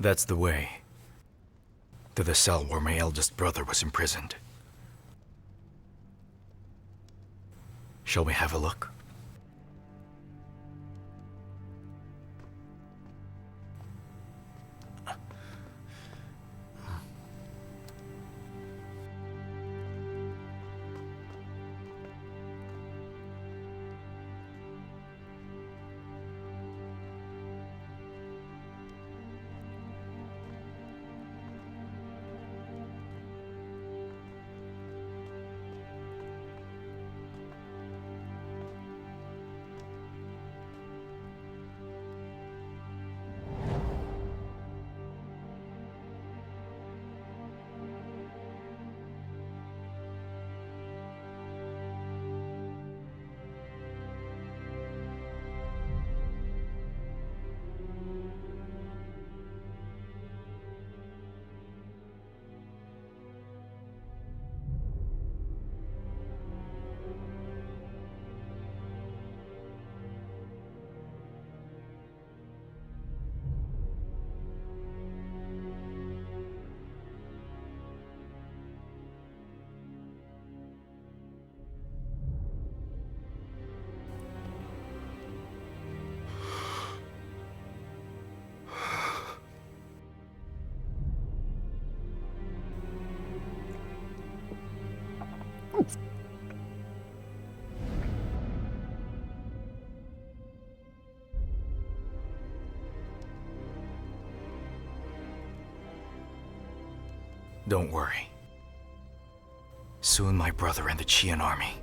That's the way. To the cell where my eldest brother was imprisoned. Shall we have a look? Don't worry. Soon my brother and the Qian army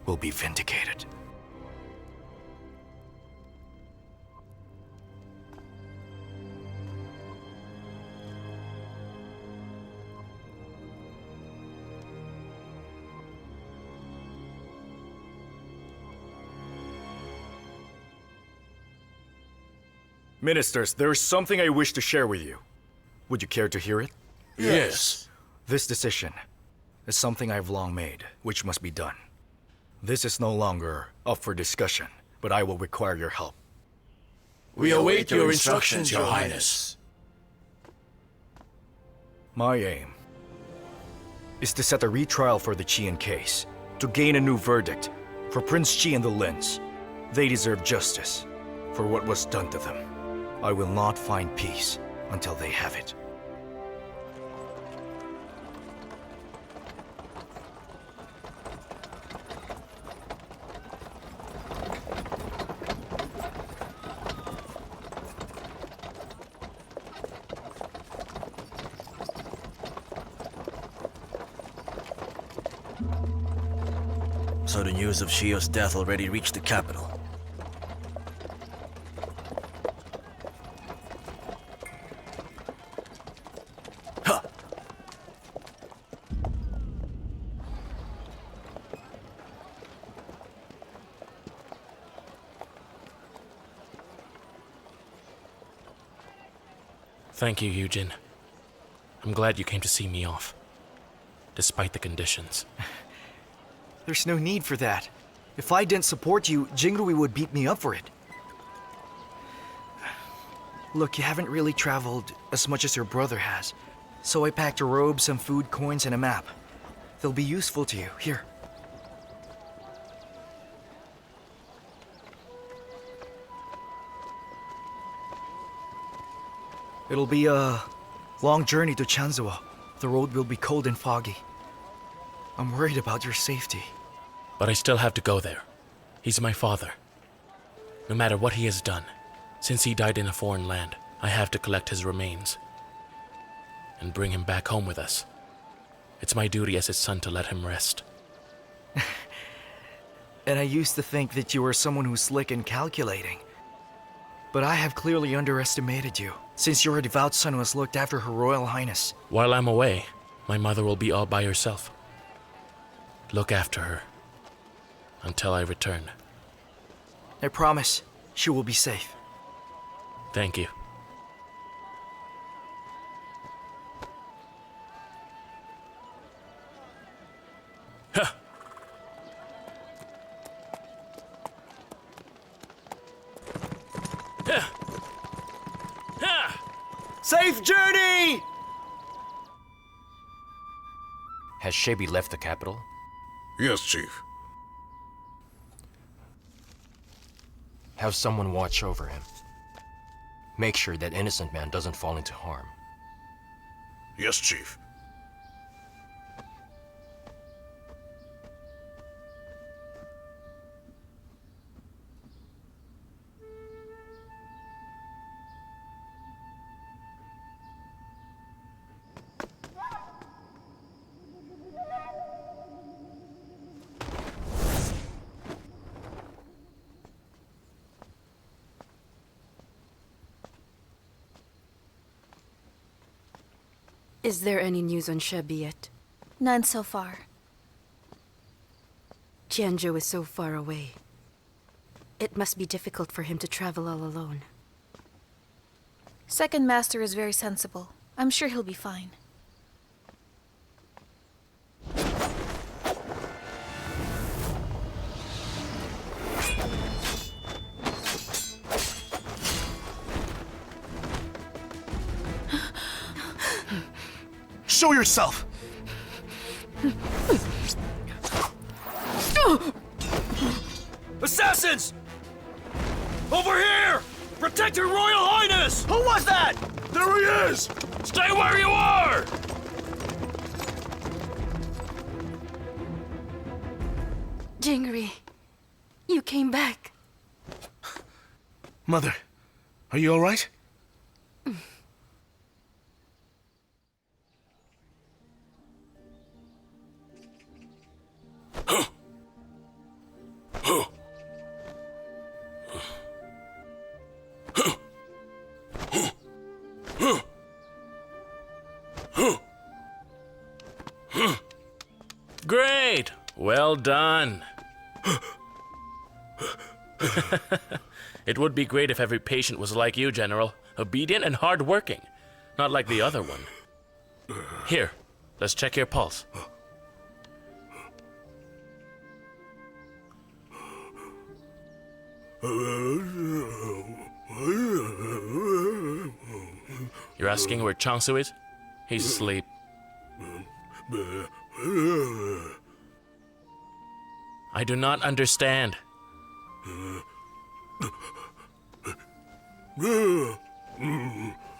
will be vindicated. Ministers, there is something I wish to share with you. Would you care to hear it? Yes. This decision is something I've long made, which must be done. This is no longer up for discussion, but I will require your help. We await your instructions, Your Highness. My aim is to set a retrial for the Qian case, to gain a new verdict for Prince Qi and the Lins. They deserve justice for what was done to them. I will not find peace until they have it. So the news of Shio's death already reached the capital. Huh. Thank you, Eugen. I'm glad you came to see me off, despite the conditions. There's no need for that. If I didn't support you, Jingrui would beat me up for it. Look, you haven't really traveled as much as your brother has. So I packed a robe, some food, coins, and a map. They'll be useful to you. Here. It'll be a long journey to Chanzhou. The road will be cold and foggy. I'm worried about your safety. But I still have to go there. He's my father. No matter what he has done, since he died in a foreign land, I have to collect his remains and bring him back home with us. It's my duty as his son to let him rest. And I used to think that you were someone who's slick and calculating. But I have clearly underestimated you, since you're a devout son who has looked after Her Royal Highness. While I'm away, my mother will be all by herself. Look after her until I return. I promise she will be safe. Thank you. Huh. Huh. Huh. Safe journey! Has Shebi left the capital? Yes, Chief. Have someone watch over him. Make sure that innocent man doesn't fall into harm. Yes, Chief. Is there any news on Shebi yet? None so far. Jianzhou is so far away. It must be difficult for him to travel all alone. Second Master is very sensible. I'm sure he'll be fine. Show yourself! Assassins! Over here! Protect your Royal Highness! Who was that? There he is! Stay where you are! Jingri, you came back. Mother, are you all right? Great! Well done. It would be great if every patient was like you, General. Obedient and hardworking. Not like the other one. Here, let's check your pulse. You're asking where Changsu is? He's asleep. I do not understand.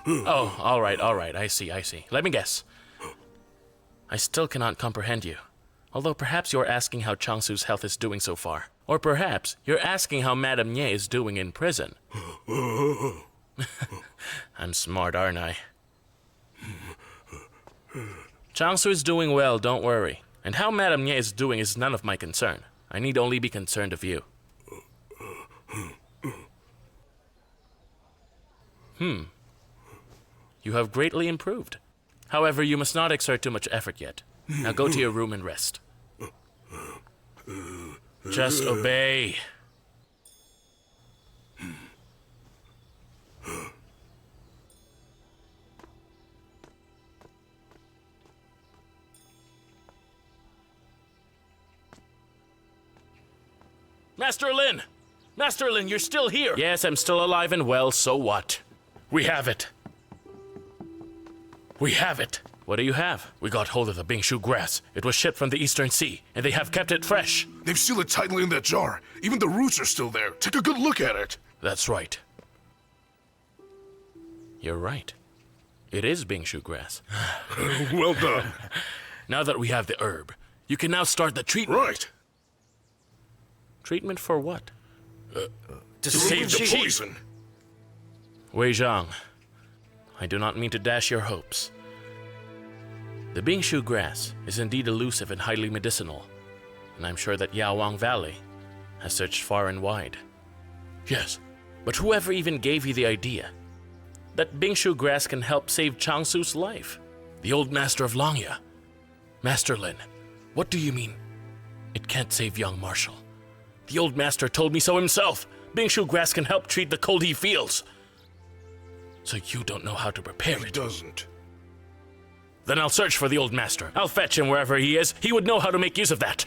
Oh, all right, I see. Let me guess. I still cannot comprehend you. Although perhaps you're asking how Changsu's health is doing so far. Or perhaps you're asking how Madame Nye is doing in prison. I'm smart, aren't I? Changsu is doing well, don't worry. And how Madame Nye is doing is none of my concern. I need only be concerned of you. You have greatly improved. However, you must not exert too much effort yet. Now go to your room and rest. Just obey. Master Lin! Master Lin, you're still here! Yes, I'm still alive and well, so what? We have it. We have it. What do you have? We got hold of the Bingshu grass. It was shipped from the Eastern Sea, and they have kept it fresh. They've sealed it tightly in that jar. Even the roots are still there. Take a good look at it. That's right. You're right. It is Bingshu grass. Well done. Now that we have the herb, you can now start the treatment. Right. Treatment for what? To Save the Qi. poison. Wei Zhang, I do not mean to dash your hopes. The Bingshu grass is indeed elusive and highly medicinal, and I'm sure that Yawang Valley has searched far and wide. Yes, but whoever even gave you the idea that Bingshu grass can help save Changsu's life? The old master of Langya. Master Lin, what do you mean? It can't save young Marshal. The old master told me so himself. Bingshu grass can help treat the cold he feels. So you don't know how to prepare He it. doesn't. Then I'll search for the old master. I'll fetch him wherever he is. He would know how to make use of that.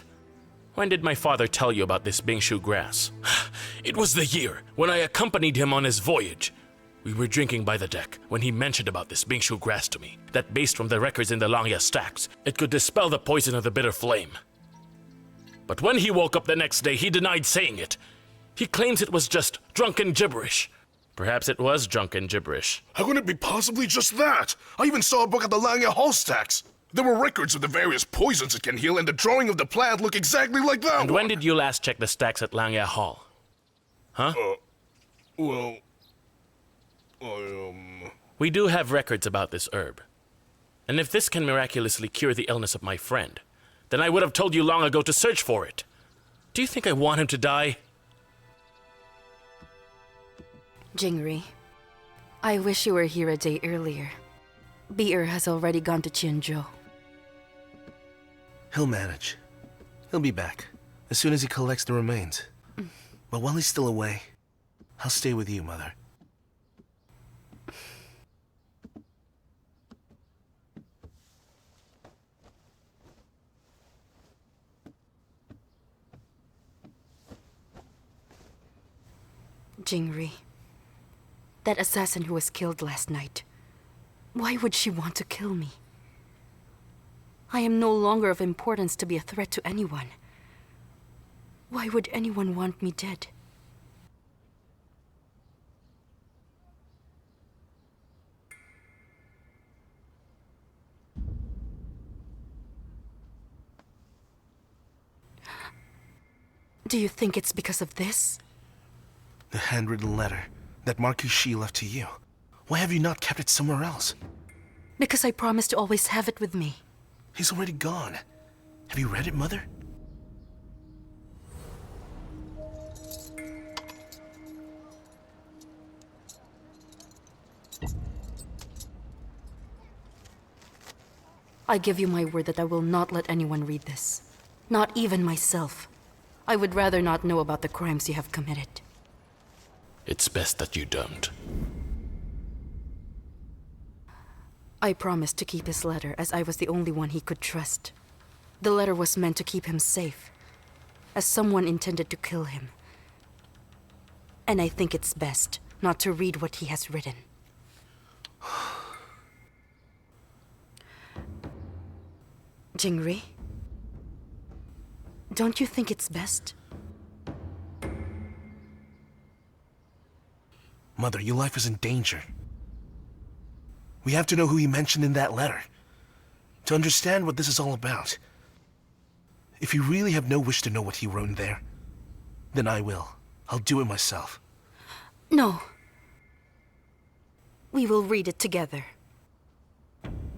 When did my father tell you about this Bingshu grass? It was the year when I accompanied him on his voyage. We were drinking by the deck when he mentioned about this Bingshu grass to me, that based from the records in the Langya stacks, it could dispel the poison of the bitter flame. But when he woke up the next day, he denied saying it. He claims it was just drunken gibberish. Perhaps it was drunken gibberish. How can it be possibly just that? I even saw a book at the Langya Hall stacks. There were records of the various poisons it can heal, and the drawing of the plant looked exactly like that And one. when did you last check the stacks at Langya Hall? Huh? Well, We do have records about this herb. And if this can miraculously cure the illness of my friend, then I would have told you long ago to search for it. Do you think I want him to die? Jingri, I wish you were here a day earlier. Beer has already gone to Qianzhou. He'll manage. He'll be back as soon as he collects the remains. But while he's still away, I'll stay with you, Mother. Jingri, that assassin who was killed last night. Why would she want to kill me? I am no longer of importance to be a threat to anyone. Why would anyone want me dead? Do you think it's because of this? The handwritten letter that Marquis Shi left to you. Why have you not kept it somewhere else? Because I promised to always have it with me. He's already gone. Have you read it, Mother? I give you my word that I will not let anyone read this. Not even myself. I would rather not know about the crimes you have committed. It's best that you don't. I promised to keep his letter, as I was the only one he could trust. The letter was meant to keep him safe, as someone intended to kill him. And I think it's best not to read what he has written. Jingri, don't you think it's best? Mother, your life is in danger. We have to know who he mentioned in that letter, to understand what this is all about. If you really have no wish to know what he wrote in there, then I will. I'll do it myself. No. We will read it together.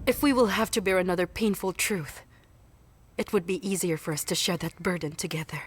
If we will have to bear another painful truth, it would be easier for us to share that burden together.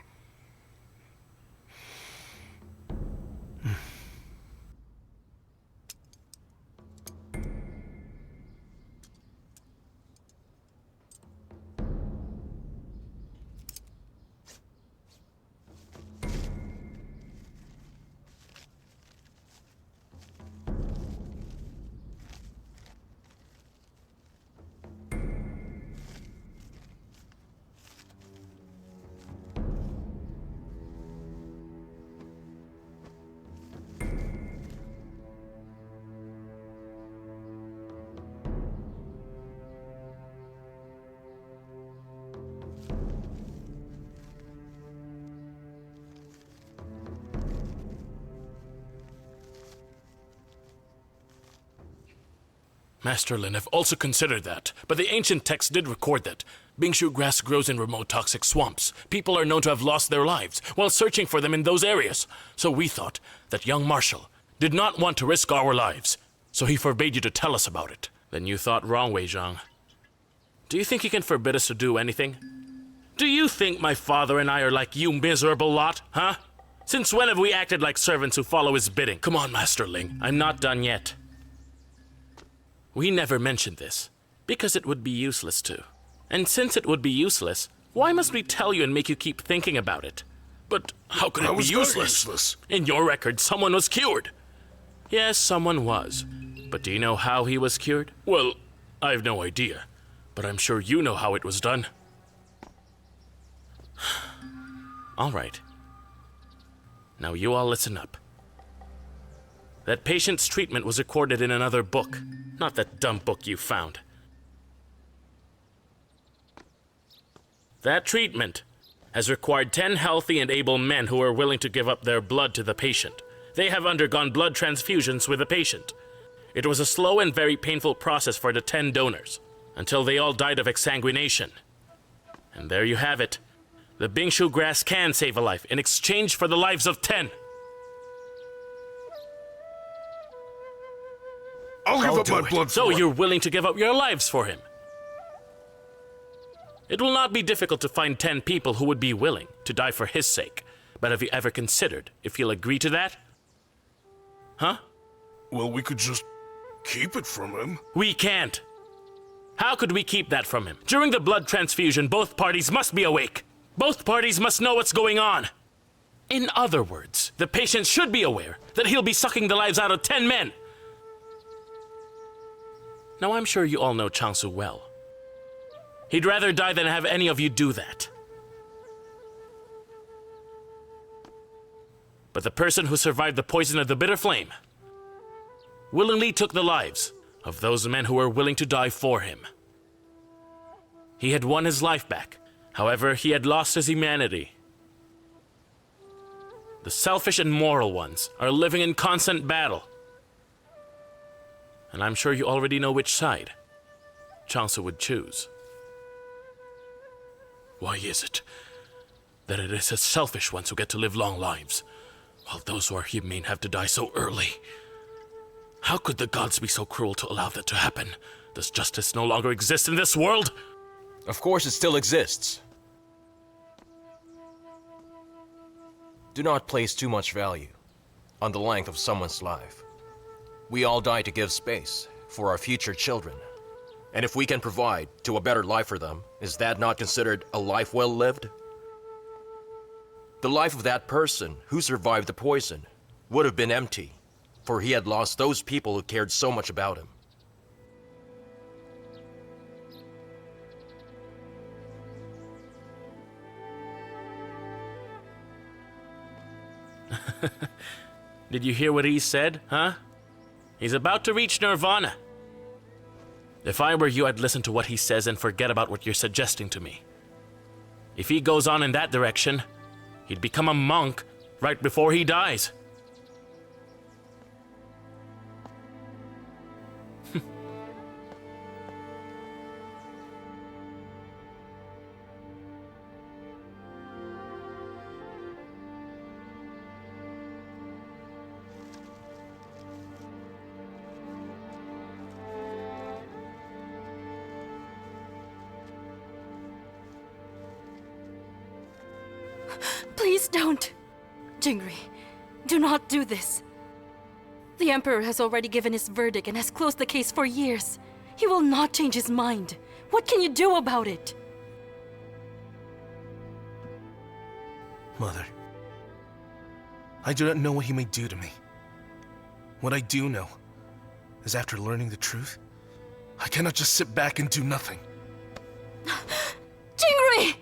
Master Lin, I've also considered that, but the ancient text did record that Bingshu grass grows in remote toxic swamps. People are known to have lost their lives while searching for them in those areas. So we thought that young Marshal did not want to risk our lives, so he forbade you to tell us about it. Then you thought wrong, Wei Zhang. Do you think he can forbid us to do anything? Do you think my father and I are like you miserable lot, huh? Since when have we acted like servants who follow his bidding? Come on, Master Ling, I'm not done yet. We never mentioned this, because it would be useless to. And since it would be useless, why must we tell you and make you keep thinking about it? But how could it be useless? In your record, someone was cured. Yes, someone was. But do you know how he was cured? Well, I have no idea. But I'm sure you know how it was done. All right. Now you all listen up. That patient's treatment was recorded in another book, not that dumb book you found. That treatment has required 10 healthy and able men who are willing to give up their blood to the patient. They have undergone blood transfusions with the patient. It was a slow and very painful process for the 10 donors, until they all died of exsanguination. And there you have it. The Bingshu grass can save a life in exchange for the lives of 10. I'll give I'll up do my it. blood So for it. you're willing to give up your lives for him. It will not be difficult to find 10 people who would be willing to die for his sake. But have you ever considered if he'll agree to that? Huh? Well, we could just keep it from him. We can't. How could we keep that from him? During the blood transfusion, both parties must be awake. Both parties must know what's going on. In other words, the patient should be aware that he'll be sucking the lives out of 10 men. Now, I'm sure you all know Meichangsu well. He'd rather die than have any of you do that. But the person who survived the poison of the bitter flame willingly took the lives of those men who were willing to die for him. He had won his life back. However, he had lost his humanity. The selfish and moral ones are living in constant battle. And I'm sure you already know which side Meichangsu would choose. Why is it that it is the selfish ones who get to live long lives, while those who are humane have to die so early? How could the gods be so cruel to allow that to happen? Does justice no longer exist in this world? Of course it still exists. Do not place too much value on the length of someone's life. We all die to give space for our future children. And if we can provide to a better life for them, is that not considered a life well lived? The life of that person who survived the poison would have been empty, for he had lost those people who cared so much about him. Did you hear what he said, huh? He's about to reach Nirvana. If I were you, I'd listen to what he says and forget about what you're suggesting to me. If he goes on in that direction, he'd become a monk right before he dies. Please don't. Jingri, do not do this. The Emperor has already given his verdict and has closed the case for years. He will not change his mind. What can you do about it? Mother, I do not know what he may do to me. What I do know is after learning the truth, I cannot just sit back and do nothing. Jingri!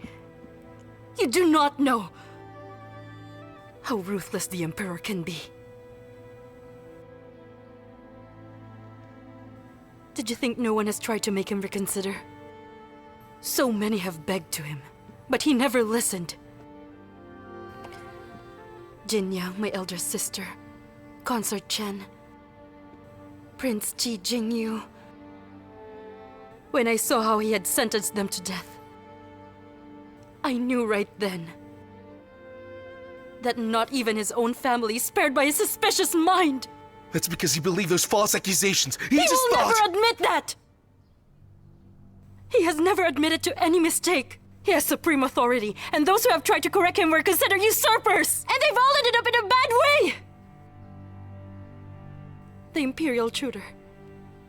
You do not know how ruthless the Emperor can be. Did you think no one has tried to make him reconsider? So many have begged to him, but he never listened. Jinyang, my elder sister, Consort Chen, Prince Chi Jingyu. When I saw how he had sentenced them to death, I knew right then that not even his own family is spared by his suspicious mind. That's because he believed those false accusations. He He just will thought... never admit that! He has never admitted to any mistake. He has supreme authority, and those who have tried to correct him were considered usurpers! And they've all ended up in a bad way! The Imperial Tutor,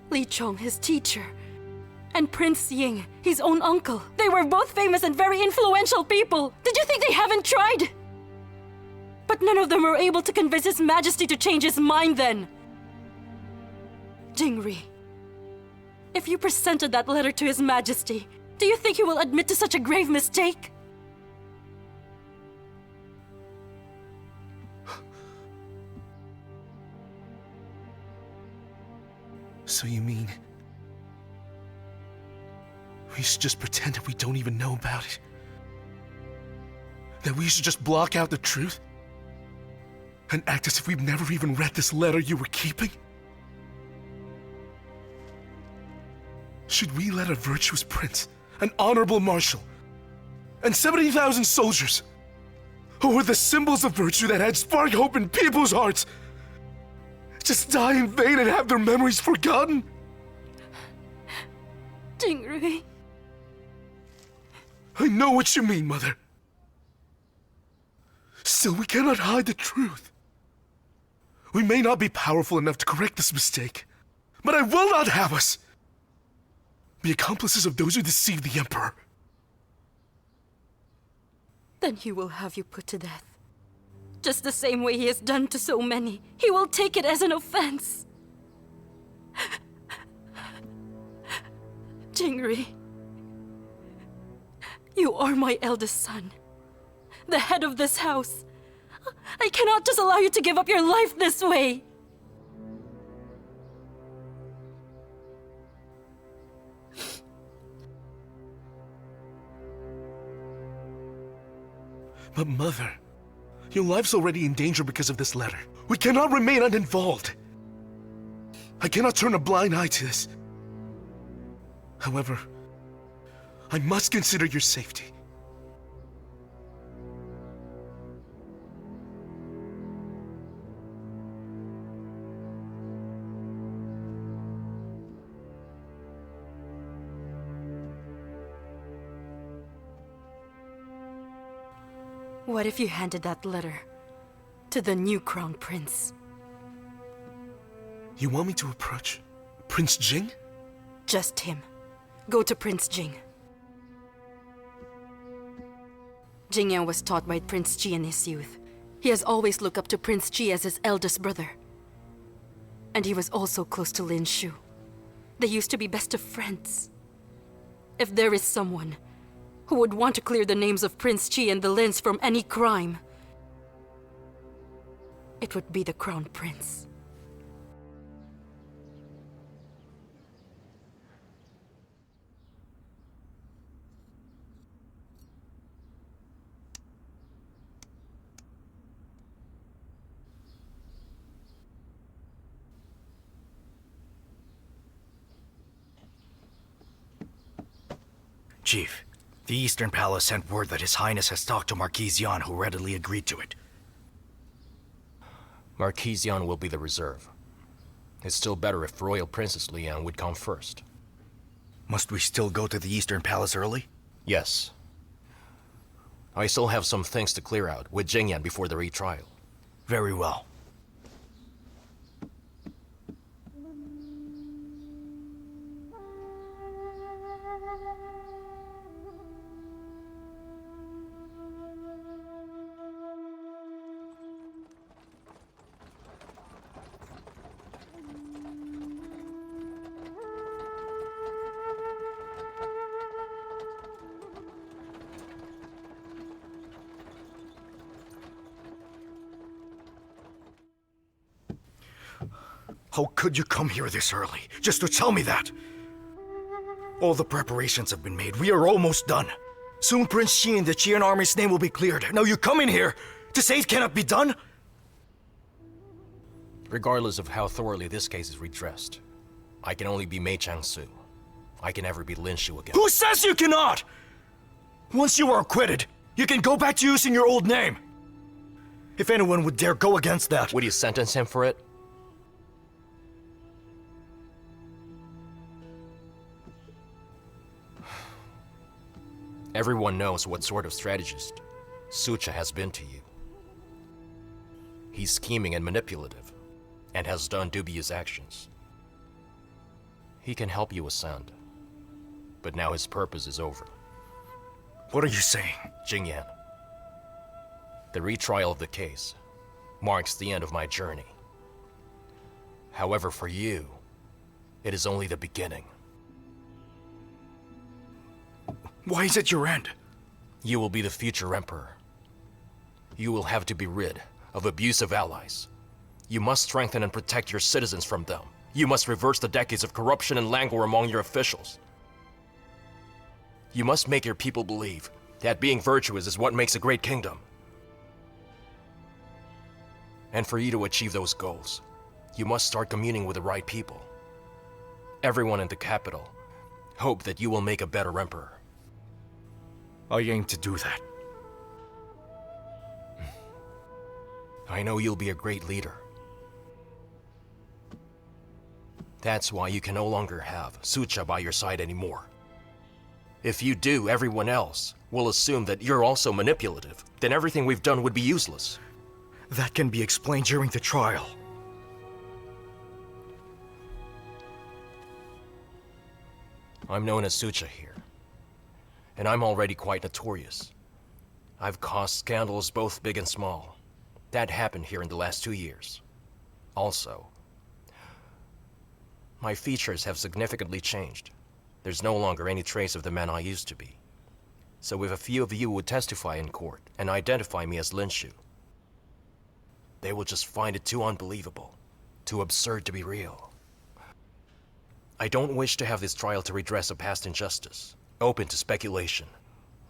Li Chong, his teacher, and Prince Ying, his own uncle. They were both famous and very influential people. Did you think they haven't tried? But none of them were able to convince His Majesty to change his mind then. Jingri, if you presented that letter to His Majesty, do you think he will admit to such a grave mistake? So you mean... we should just pretend that we don't even know about it? That we should just block out the truth? And act as if we've never even read this letter you were keeping? Should we let a virtuous prince, an honorable marshal, and 70,000 soldiers, who were the symbols of virtue that had sparked hope in people's hearts, just die in vain and have their memories forgotten? Jingrui. I know what you mean, Mother. Still, we cannot hide the truth. We may not be powerful enough to correct this mistake, but I will not have us be accomplices of those who deceive the Emperor. Then he will have you put to death. Just the same way he has done to so many. He will take it as an offense. Jingrui, you are my eldest son, the head of this house. I cannot just allow you to give up your life this way. But Mother, your life's already in danger because of this letter. We cannot remain uninvolved. I cannot turn a blind eye to this. However, I must consider your safety. What if you handed that letter to the new crown prince? You want me to approach Prince Jing? Just him. Go to Prince Jing. Jingyan was taught by Prince Qi in his youth. He has always looked up to Prince Qi as his eldest brother. And he was also close to Lin Shu. They used to be best of friends. If there is someone who would want to clear the names of Prince Qi and the Lins from any crime, it would be the Crown Prince. Chief, the Eastern Palace sent word that His Highness has talked to Marquise Yan, who readily agreed to it. Marquise Yan will be the reserve. It's still better if Royal Princess Liang would come first. Must we still go to the Eastern Palace early? Yes. I still have some things to clear out with Jingyan before the retrial. Very well. How could you come here this early, just to tell me that? All the preparations have been made. We are almost done. Soon Prince Qi and the Qian army's name will be cleared. Now you come in here to say it cannot be done? Regardless of how thoroughly this case is redressed, I can only be Meichangsu. I can never be Lin Shu again. Who says you cannot? Once you are acquitted, you can go back to using your old name. If anyone would dare go against that... Would you sentence him for it? Everyone knows what sort of strategist Sucha has been to you. He's scheming and manipulative, and has done dubious actions. He can help you ascend, but now his purpose is over. What are you saying? Jingyan, the retrial of the case marks the end of my journey. However, for you, it is only the beginning. Why is it your end? You will be the future emperor. You will have to be rid of abusive allies. You must strengthen and protect your citizens from them. You must reverse the decades of corruption and languor among your officials. You must make your people believe that being virtuous is what makes a great kingdom. And for you to achieve those goals, you must start communing with the right people. Everyone in the capital hope that you will make a better emperor. I aim to do that. I know you'll be a great leader. That's why you can no longer have Sucha by your side anymore. If you do, everyone else will assume that you're also manipulative. Then everything we've done would be useless. That can be explained during the trial. I'm known as Sucha here, and I'm already quite notorious. I've caused scandals both big and small. That happened here in the last 2 years. Also, my features have significantly changed. There's no longer any trace of the man I used to be. So if a few of you would testify in court and identify me as Linshu, they will just find it too unbelievable, too absurd to be real. I don't wish to have this trial to redress a past injustice, open to speculation,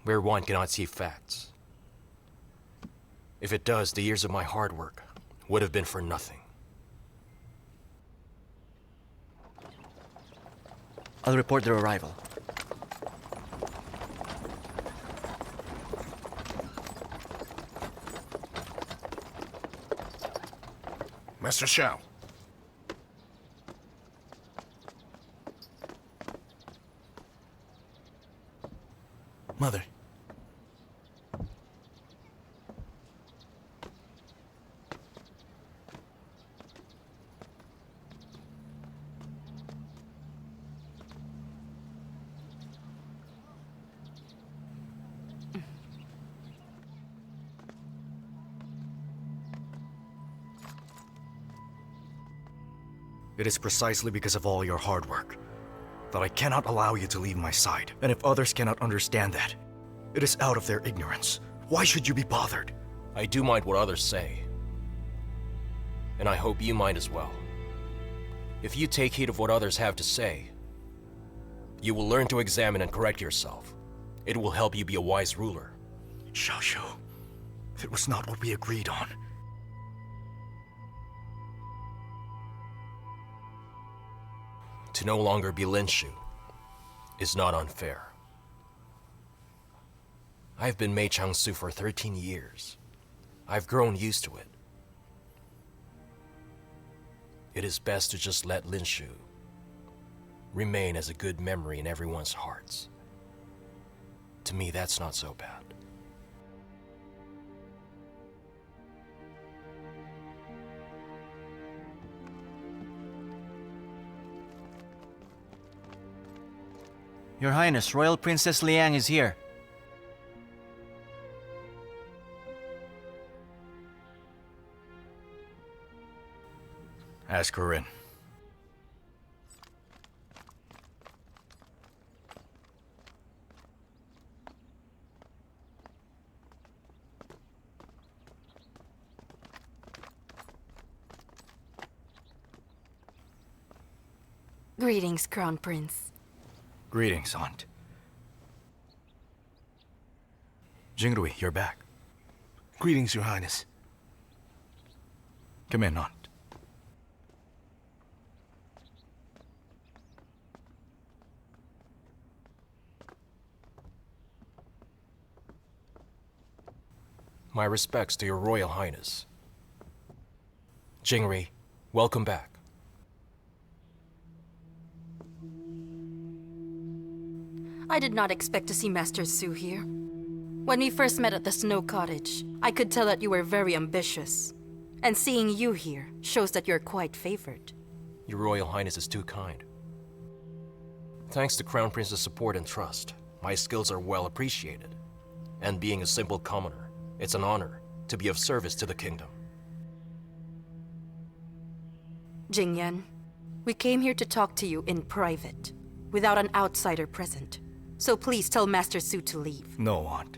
where one cannot see facts. If it does, the years of my hard work would have been for nothing. I'll report their arrival. Master Xiao. Mother. It is precisely because of all your hard work that I cannot allow you to leave my side. And if others cannot understand that, it is out of their ignorance. Why should you be bothered? I do mind what others say, and I hope you mind as well. If you take heed of what others have to say, you will learn to examine and correct yourself. It will help you be a wise ruler. Xiaoshu, it was not what we agreed on. To no longer be Linshu is not unfair. I've been Meichangsu for 13 years. I've grown used to it. It is best to just let Linshu remain as a good memory in everyone's hearts. To me, that's not so bad. Your Highness, Royal Princess Liang is here. Ask her in. Greetings, Crown Prince. Greetings, Aunt. Jingrui, you're back. Greetings, Your Highness. Come in, Aunt. My respects to your Royal Highness. Jingri, welcome back. I did not expect to see Master Su here. When we first met at the Snow Cottage, I could tell that you were very ambitious. And seeing you here shows that you're quite favored. Your Royal Highness is too kind. Thanks to Crown Prince's support and trust, my skills are well appreciated. And being a simple commoner, it's an honor to be of service to the kingdom. Jingyan, we came here to talk to you in private, without an outsider present. So please tell Master Su to leave. No, Aunt.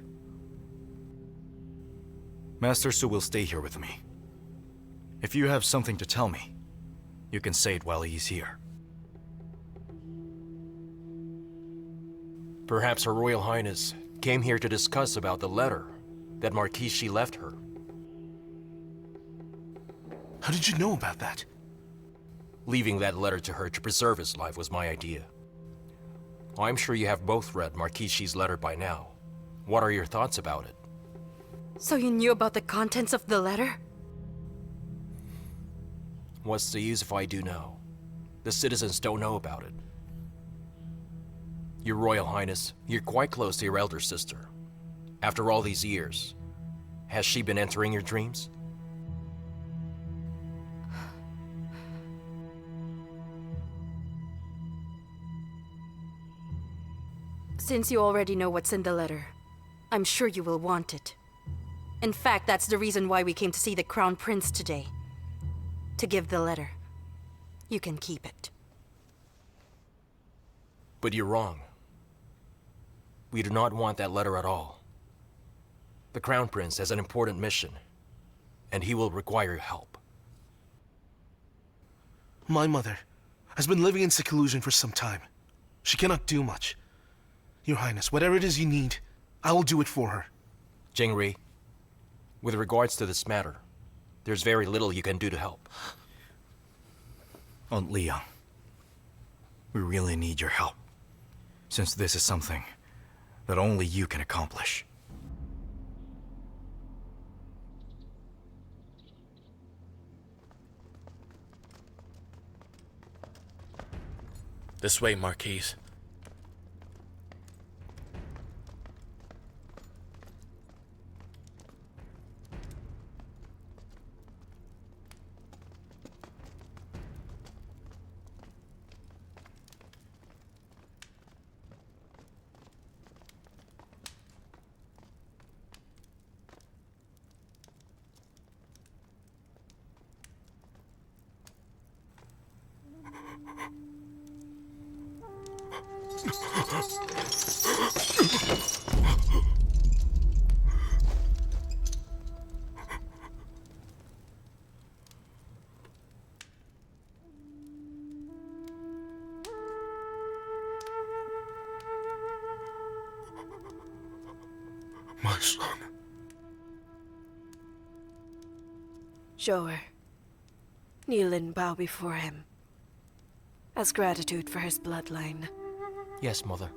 Master Su will stay here with me. If you have something to tell me, You can say it while he's here. Perhaps Her Royal Highness came here to discuss about the letter that Marquis Shi left her. How did you know about that? Leaving that letter to her to preserve his life was my idea. I'm sure you have both read Marquis Shi's letter by now. What are your thoughts about it? So you knew about the contents of the letter? What's the use if I do know? The citizens don't know about it. Your Royal Highness, you're quite close to your elder sister. After all these years, has she been entering your dreams? Since you already know what's in the letter, I'm sure you will want it. In fact, that's the reason why we came to see the Crown Prince today. To give the letter. You can keep it. But you're wrong. We do not want that letter at all. The Crown Prince has an important mission, and he will require your help. My mother has been living in seclusion for some time. She cannot do much. Your Highness, whatever it is you need, I will do it for her. Jingri, with regards to this matter, there's very little you can do to help. Aunt Liang, we really need your help, since this is something that only you can accomplish. This way, Marquise. My son. Zhou, kneel and bow before him, as gratitude for his bloodline. Yes, Mother.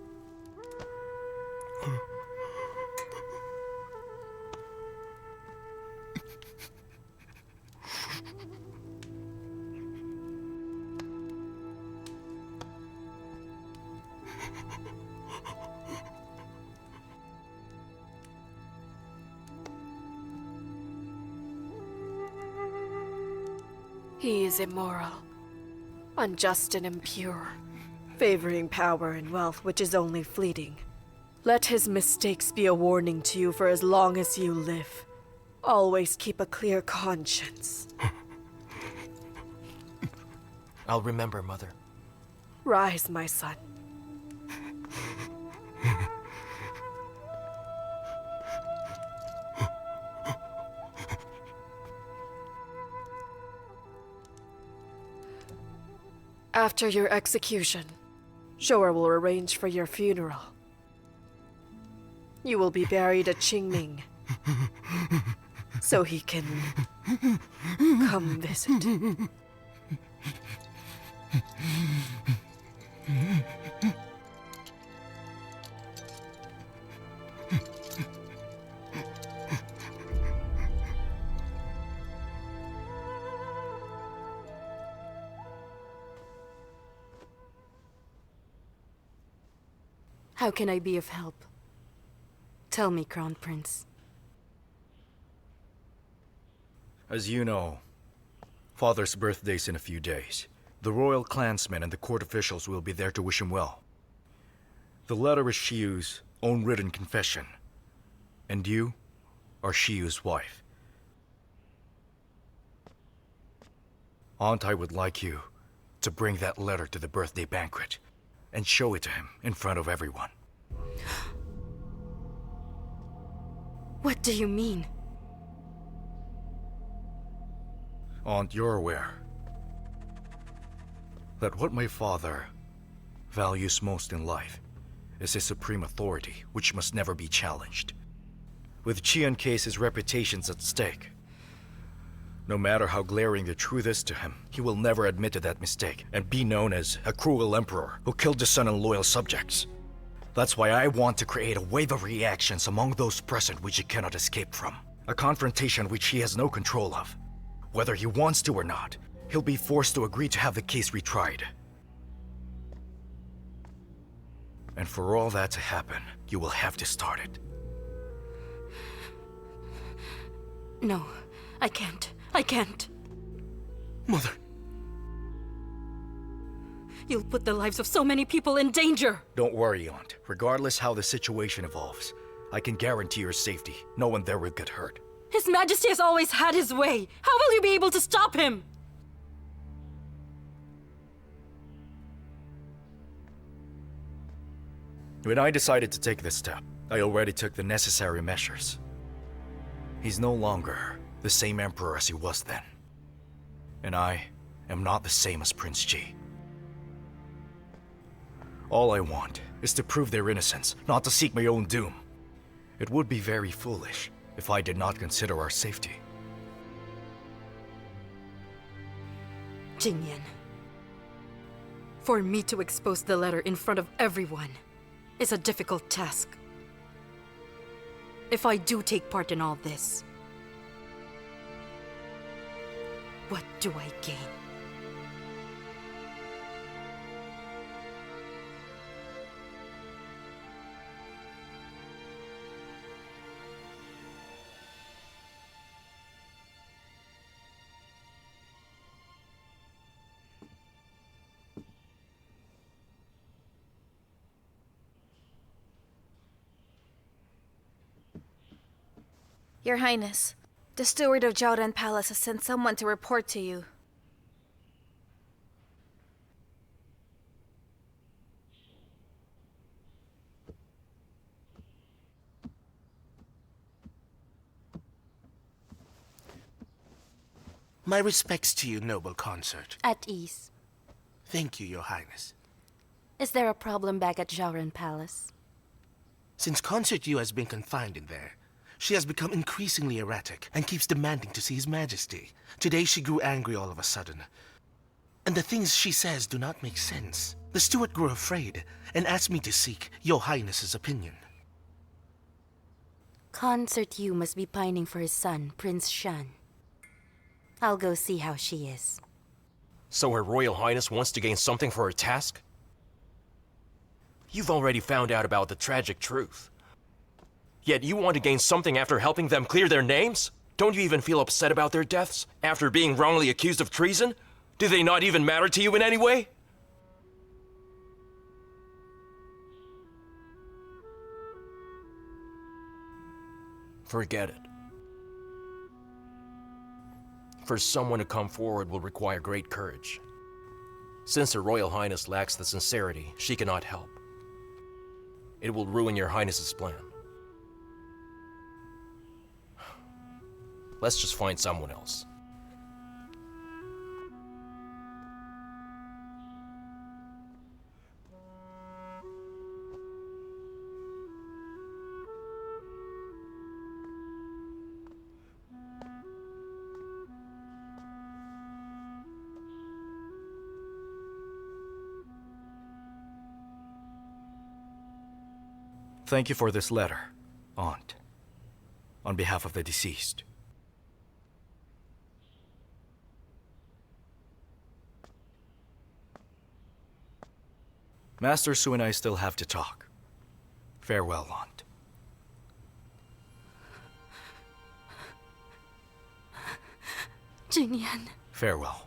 He is immoral, unjust and impure, favoring power and wealth which is only fleeting. Let his mistakes be a warning to you for as long as you live. Always keep a clear conscience. I'll remember, Mother. Rise, my son. After your execution, Zhou will arrange for your funeral. You will be buried at Qingming, so he can come visit. How can I be of help? Tell me, Crown Prince. As you know, Father's birthday's in a few days. The royal clansmen and the court officials will be there to wish him well. The letter is Shiyu's own written confession. And you are Shiyu's wife. Aunt, I would like you to bring that letter to the birthday banquet and show it to him in front of everyone. What do you mean? Aunt, you're aware. that what my father values most in life is his supreme authority, which must never be challenged. With Qian Case's reputation's at stake, no matter how glaring the truth is to him, he will never admit to that mistake and be known as a cruel emperor who killed his son and loyal subjects. That's why I want to create a wave of reactions among those present which he cannot escape from. A confrontation which he has no control of. Whether he wants to or not, he'll be forced to agree to have the case retried. And for all that to happen, you will have to start it. No, I can't. I can't. Mother. You'll put the lives of so many people in danger. Don't worry, Aunt. Regardless how the situation evolves, I can guarantee your safety. No one there will get hurt. His Majesty has always had his way. How will you be able to stop him? When I decided to take this step, I already took the necessary measures. He's no longer the same emperor as he was then. And I am not the same as Prince Ji. All I want is to prove their innocence, not to seek my own doom. It would be very foolish if I did not consider our safety. Jingyan, for me to expose the letter in front of everyone is a difficult task. If I do take part in all this, what do I gain? Your Highness, the steward of Jiaoran Palace has sent someone to report to you. My respects to you, noble consort. At ease. Thank you, Your Highness. Is there a problem back at Jiaoran Palace? Since Consort Yu has been confined in there, she has become increasingly erratic and keeps demanding to see His Majesty. Today she grew angry all of a sudden. And the things she says do not make sense. The steward grew afraid and asked me to seek Your Highness's opinion. Consort Yu must be pining for his son, Prince Shan. I'll go see how she is. So Her Royal Highness wants to gain something for her task? You've already found out about the tragic truth. Yet you want to gain something after helping them clear their names? Don't you even feel upset about their deaths after being wrongly accused of treason? Do they not even matter to you in any way? Forget it. For someone to come forward will require great courage. Since Her Royal Highness lacks the sincerity, she cannot help. It will ruin Your Highness's plan. Let's just find someone else. Thank you for this letter, Aunt. On behalf of the deceased. Master Su and I still have to talk. Farewell, Aunt. Jingyan. Farewell.